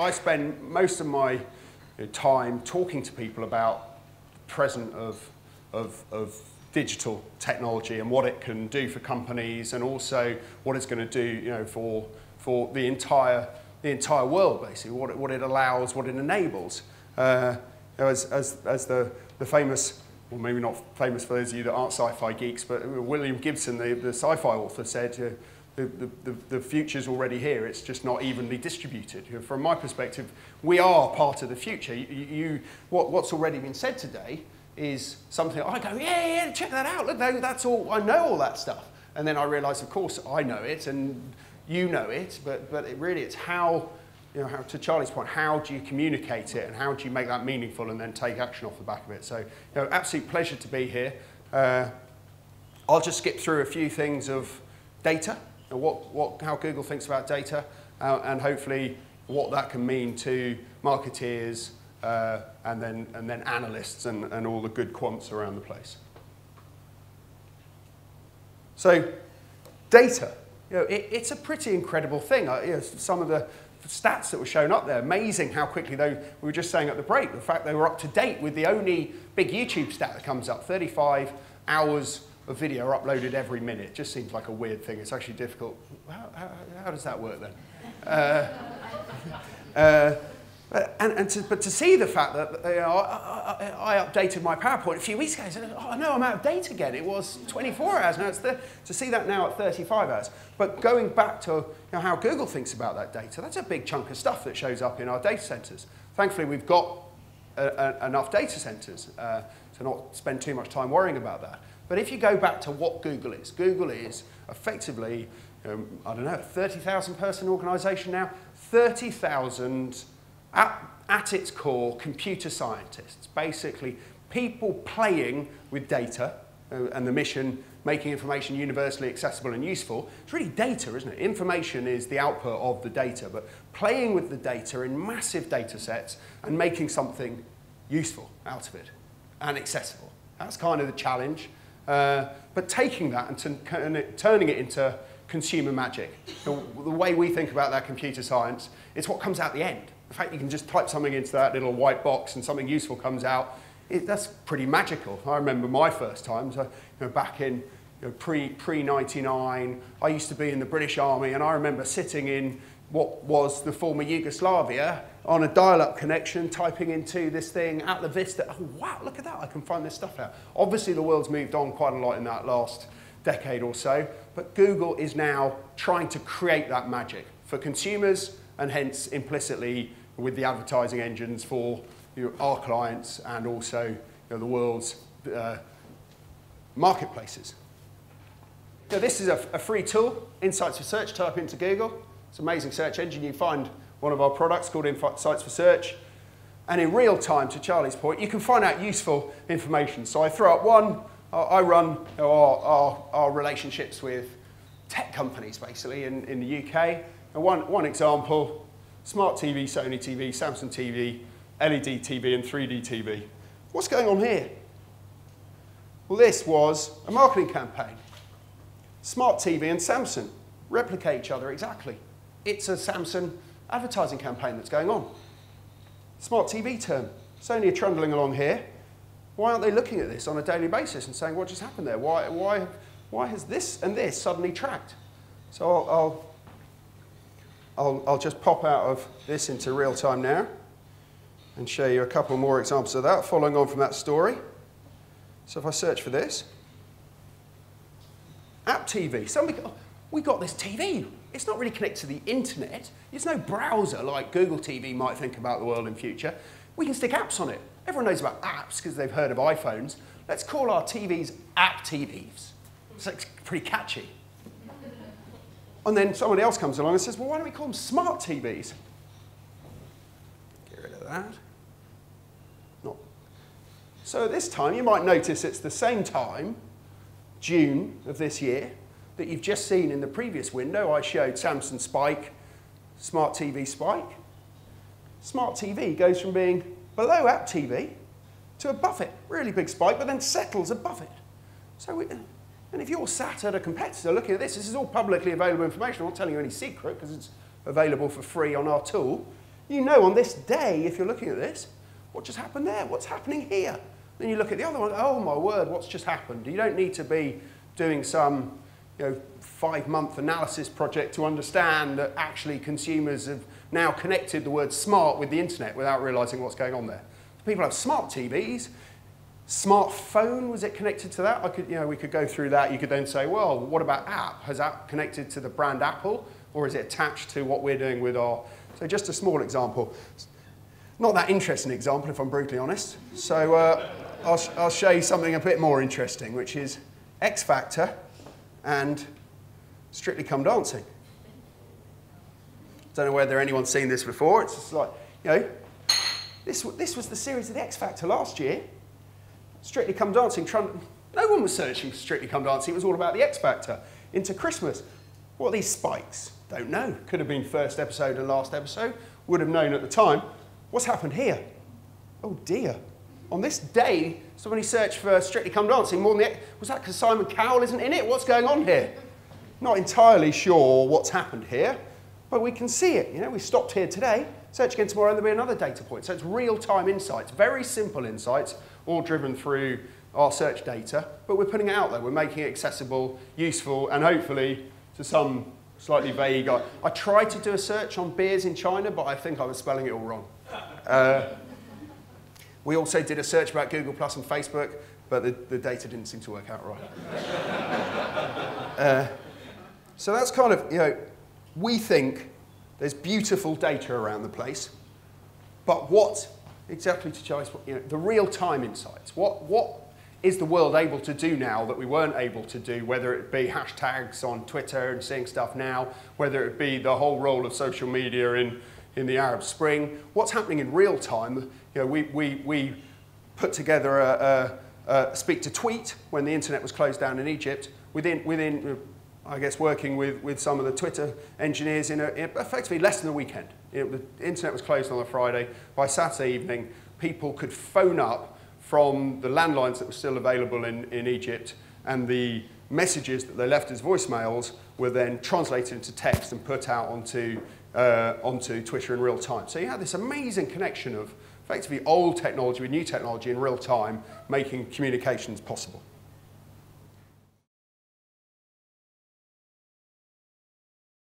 I spend most of my time talking to people about the present of digital technology and what it can do for companies, and also what it's going to do, for the entire world, basically, what it allows, what it enables. As the famous, well, maybe not famous for those of you that aren't sci-fi geeks, but William Gibson, the sci-fi author, said, the future's already here, it's just not evenly distributed. From my perspective, we are part of the future. What's already been said today is something I go, yeah, check that out, look, that's all, I know all that stuff. And then I realise, of course, I know it, and you know it, but it's how, how, to Charlie's point, how do you communicate it, and how do you make that meaningful and then take action off the back of it? So, absolute pleasure to be here. I'll just skip through a few things of data, and how Google thinks about data, and hopefully what that can mean to marketeers, and then analysts and all the good quants around the place. So, data, it's a pretty incredible thing. Some of the stats that were shown up there, amazing how quickly we were just saying at the break, the fact they were up to date with the only big YouTube stat that comes up, 35 hours of video are uploaded every minute. It just seems like a weird thing. It's actually difficult. How does that work then? But to see the fact that I updated my PowerPoint a few weeks ago, I said, oh no, I'm out of date again. It was 24 hours, now it's to see that now at 35 hours. But going back to how Google thinks about that data, that's a big chunk of stuff that shows up in our data centers. Thankfully, we've got enough data centers to not spend too much time worrying about that. But if you go back to what Google is effectively, I don't know, a 30,000 person organization now, 30,000 at its core, computer scientists, basically people playing with data, and the mission, making information universally accessible and useful. It's really data, isn't it? Information is the output of the data, but playing with the data in massive data sets and making something useful out of it and accessible. That's kind of the challenge. But taking that and turning it into consumer magic. The way we think about that computer science, it's what comes out the end. The fact you can just type something into that little white box and something useful comes out, that's pretty magical. I remember my first times, back in pre-99, I used to be in the British Army, and I remember sitting in what was the former Yugoslavia on a dial-up connection, typing into this thing, Atla Vista. Oh, wow, look at that, I can find this stuff out. Obviously, the world's moved on quite a lot in that last decade or so, but Google is now trying to create that magic for consumers, and hence implicitly with the advertising engines for our clients and also the world's marketplaces. This is a free tool, Insights for Search. Type into Google. It's an amazing search engine. You find one of our products called Insights for Search, and in real time, to Charlie's point, you can find out useful information. So I throw up one. I run our relationships with tech companies, basically, in the UK. And one example, Smart TV, Sony TV, Samsung TV, LED TV, and 3D TV. What's going on here? Well, this was a marketing campaign. Smart TV and Samsung replicate each other exactly. It's a Samsung advertising campaign that's going on. Smart TV term. Sony are trundling along here. Why aren't they looking at this on a daily basis and saying, what just happened there? Why has this and this suddenly tracked? So I'll just pop out of this into real time now and show you a couple more examples of that, following on from that story. So if I search for this, App TV. We got this TV. It's not really connected to the internet. It's no browser like Google TV might think about the world in future. We can stick apps on it. Everyone knows about apps because they've heard of iPhones. Let's call our TVs App TVs. It's pretty catchy. And then somebody else comes along and says, well, why don't we call them smart TVs? Get rid of that. Not. So at this time, you might notice it's the same time, June of this year, that you've just seen in the previous window. I showed Samsung Spike, Smart TV Spike. Smart TV goes from being below App TV to above it. Really big spike, but then settles above it. So and if you're sat at a competitor looking at this is all publicly available information. I'm not telling you any secret because it's available for free on our tool. You know on this day, if you're looking at this, what just happened there? What's happening here? Then you look at the other one, oh my word, what's just happened? You don't need to be doing some 5-month analysis project to understand that actually consumers have now connected the word smart with the internet without realizing what's going on there. People have smart TVs. Smartphone, was it connected to that? We could go through that. You could then say, well, what about app? Has app connected to the brand Apple, or is it attached to what we're doing with our... So just a small example. Not that interesting example, if I'm brutally honest. So I'll show you something a bit more interesting, which is X Factor and Strictly Come Dancing. Don't know whether anyone's seen this before. It's just like, this was the series of the X Factor last year. Strictly Come Dancing. No one was searching for Strictly Come Dancing. It was all about the X Factor. Into Christmas. What are these spikes? Don't know. Could have been first episode and last episode. Would have known at the time. What's happened here? Oh dear. On this day, somebody searched for Strictly Come Dancing more than the... Was that because Simon Cowell isn't in it? What's going on here? Not entirely sure what's happened here, but we can see it. We stopped here today. Search again tomorrow and there'll be another data point. So it's real-time insights, very simple insights, all driven through our search data, but we're putting it out there. We're making it accessible, useful, and hopefully to some slightly vague... I tried to do a search on beers in China, but I think I was spelling it all wrong. We also did a search about Google Plus and Facebook, but the data didn't seem to work out right. So that's kind of, we think there's beautiful data around the place, but what, exactly to Charlie's point, the real-time insights, what is the world able to do now that we weren't able to do, whether it be hashtags on Twitter and seeing stuff now, whether it be the whole role of social media in the Arab Spring, what's happening in real time? We put together a speak to tweet when the internet was closed down in Egypt. Within I guess, working with some of the Twitter engineers in effectively less than a weekend. The internet was closed on a Friday. By Saturday evening, people could phone up from the landlines that were still available in Egypt, and the messages that they left as voicemails were then translated into text and put out onto Twitter in real time. So you had this amazing connection of effectively old technology with new technology in real time, making communications possible.